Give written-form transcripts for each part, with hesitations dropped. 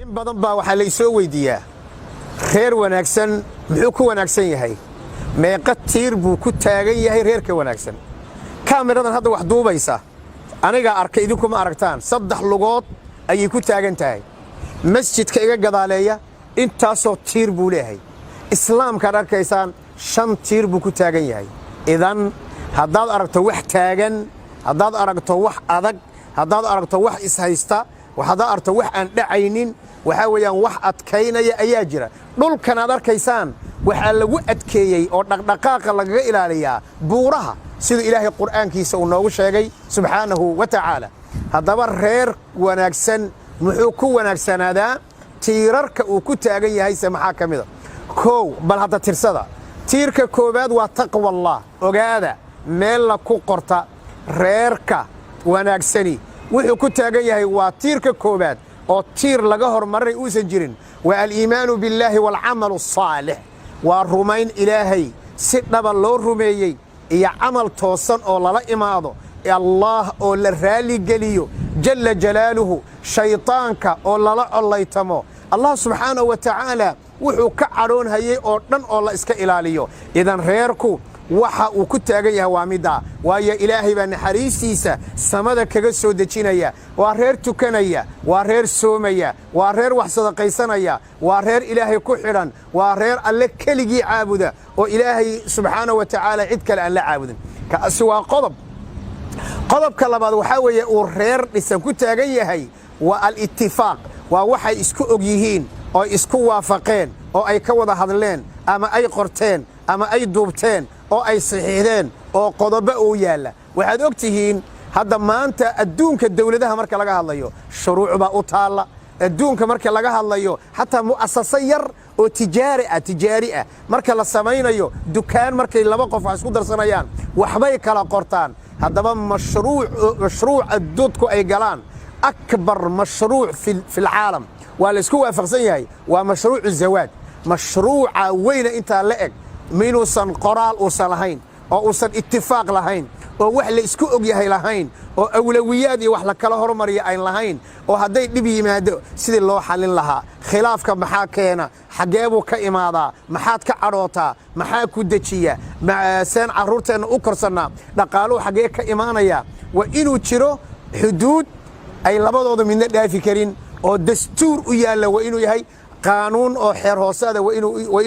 in badan baa waxaa la isoo weydiiyaa reer wanaagsan muxuu ku wanaagsan yahay meeqa tiir buu ku taagan yahay reerka wanaagsan kaamiradan hadda wax duubaysa aniga arkay idinkuma aragtaan 3 lugood ayay ku taagan tahay masjidka iga gadaaleeya intaasoo tiir buu leeyahay islaamka arkaysaan 5 tiir buu ku taagan yahay idan haddaad aragto wax taagan haddaad aragto wax adag haddaad aragto wax ishaysta waxaad aragto wax aan dhacaynin waxa weeyaan wax adkaynaya ayaa jira dhulkan aad arkaysaan waxa lagu adkeeyay oo dhaqdhaqaaqa laga ilaaliyaa buuraha sida ilaahay quraankiisa uu noogu sheegay subhanahu wa ta'ala hadaba reer wanaagsan muxuu ku wanaagsanaada tiirarka uu ku taagan yahay maxaa kamida koow bal hadda tirsada tiirka koobaad waa taqwa allah ogaada meel la ku qorta reerka wanaagsani wuxuu ku taagan yahay waa tiirka koobaad oo tiir laga hormaray uusan jirin waa al-iimaanu billahi wal amalu saalih waa rumayn ilaahay si dhaba loo rumeeyay iyo amal toosan oo lala imaado allah oo la raali geliyo jalla jalaaluhu shaytaanka oo lala colaytamo allah subhanahu wa ta'ala wuxuu ka caroon hayay oo dhan oo la iska ilaaliyo idan reerku waxa uu ku taagan yahay waa midda waayo ilaahay baa naxariistiisa samada kaga soo dejinaya waa reer tukanaya waa reer soomaya waa reer wax sadaqaysanaya waa reer ilaahay ku xidhan waa reer alle keligii caabuda oo ilaahay subhanahu wa ta'ala cid kale aan la caabudin kaasi waa qodobka labaad waxa weeye uu reer dhisan ku taagan yahay waa al-ittifaaq waa waxay isku og yihiin oo isku waafaqeen oo ay ka wada hadleen ama ay qorteen ama ay duubteen oo ay saxiixdeen oo qodobo uu yaala waxaad ogtihiin hadda maanta adduunka dawladaha marka laga hadlayo shuruucba u taala adduunka marka laga hadlayo hatta muassasa yar oo tijaari ah marka la samaynayo dukaan markay laba qof isku darsanayaan waxbay kala qortaan hadaba mashruuc adduudku ay galaan akbar mashruuc fi العالم waa la isku waafaqsan yahay waa mashruuc zawaad mashruuca weyna inta la eg minuusan qoraal u salahayn oo uusan ittifaaq lahayn oo wax la isku og yahay lahayn oo awlawiyaad iyo wax la kala hormariyo ay lahayn oo haday dib yimaado sidii loo xalin lahaa khilaafka maxaa keena xageebu ka imaada maxaad ka cadhoota maxaa ku dajiya seen caruurteena u korsana dhaqaalo xagee ka imaanaya waa inuu jiro xuduud ay labadooda midna dhaafi karin oo dastuur u yaala waa inuu yahay qaanuun oo xeer hoosaada waa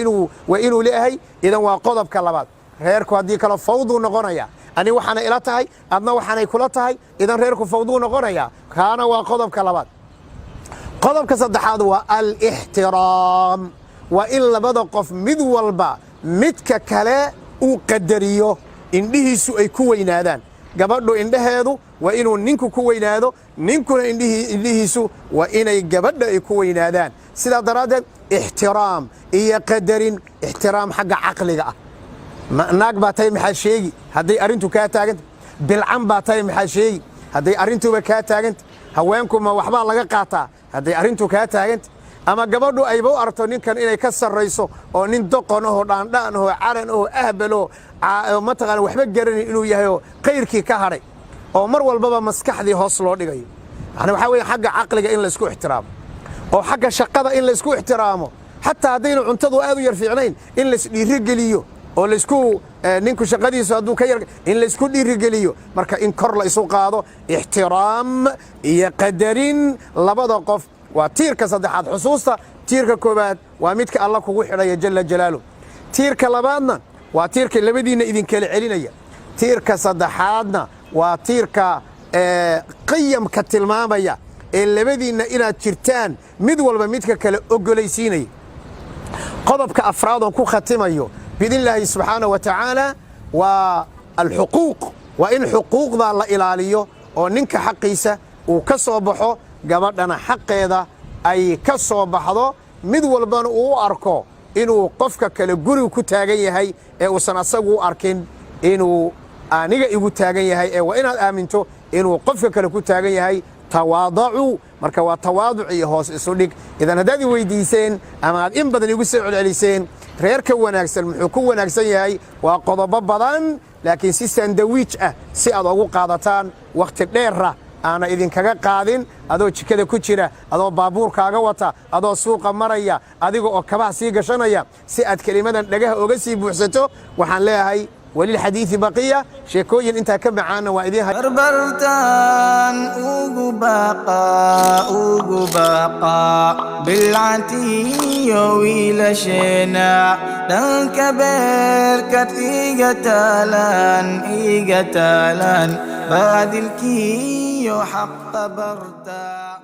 inuu leeyahay idan waa qodobka labaad reerku hadii kala fawdu noqonaya ani waxana ila tahay adna waxana kula tahay idan reerku fawdu noqonaya kaana waa qodobka labaad qodobka saddexaad waa al-ihtiram waa in labada qof mid walba midka kale uu qadariyo indhihiisu ay ku weynaadaan gabadhu indhaheedu waa inuu ninku ku weynaado ninkuna indhihiisu waa inay gabadha ay ku weynaadaan sida daraadeed ihtiram iyo qadarin ihtiram xagga aqliga ah naag baa tay maxaa sheegi haday arintu ka taaganta bilcan baa tay maxaa sheegi haday arintuba ka taaganta haweenku ma waxba laga qaataa haday arintu ka taaganta ama gabadhu ay buu arto ninkan inay ka sarreyso oo nin doqon oo dhaandhaan oo calan oo ahbalo ma taqaan waxba garan inuu yahay oo qeyrkii ka haray oo mar walbaba maskaxdii hoos loo dhigayo yani waxa weeye xagga aqliga in la isku ixtiraamo oo xagga shaqada in la isku ixtiraamo hatta hadaynu cuntadu aad u yar fiicnayn in la isdhiiri geliyo oo la isku ninku shaqadiisu haduu ka yar in la isku dhiiri geliyo marka in kor la isu qaado ixtiraam iyo qadarin labada qof waa tiirka saddexaad xusuusta tiirka koobaad waa midka Allah kugu xidhay jalla jalaalu tiirka labaadna waa tiirka labadiina idin kala celinaya tiirka saddexaadna waa tiirka qiyamka tilmaamaya ee labadiina inaad jirtaan mid walba midka kale ogolaysiinay qodobka afraad oo ku khatimayo bidillahi subhanahu wa ta'ala waa al-huquuq wa in huquuqda la ilaaliyo oo ninka xaqiisa uu ka soo baxo gabadhana xaqeeda ay ka soo baxdo mid walbana uu arko inuu qofka kale guri ku taagan yahay ee uusan asagu arkin inuu aniga igu taagan yahay ee waa inaad aaminto inuu qofka kale ku taagan yahay tawaadu marka waa tawaadu iyo hoos isu dhig idan hadaad weydiiseen ama aad in badan igu soo celiseen reerka wanaagsan muxuu ku wanaagsan yahay waa qodobo badan laakiin si sandwich ah si aad ugu qaadataan waqti dheer aana idinkaga qaadin adoo jikada ku jira adoo baabuurkaaga wata adoo suuqa maraya adiga oo kabaha sii gashanaya si aad kelimadan dhagaha oga sii buuxsato waxaan leeyahay وللحديث بقية شيكوين انت كم معانا وإذيها بربرتان أوغو باقا بالعتي ويلشينا دان كبير كت إيغتالان بعد الكي حق برتا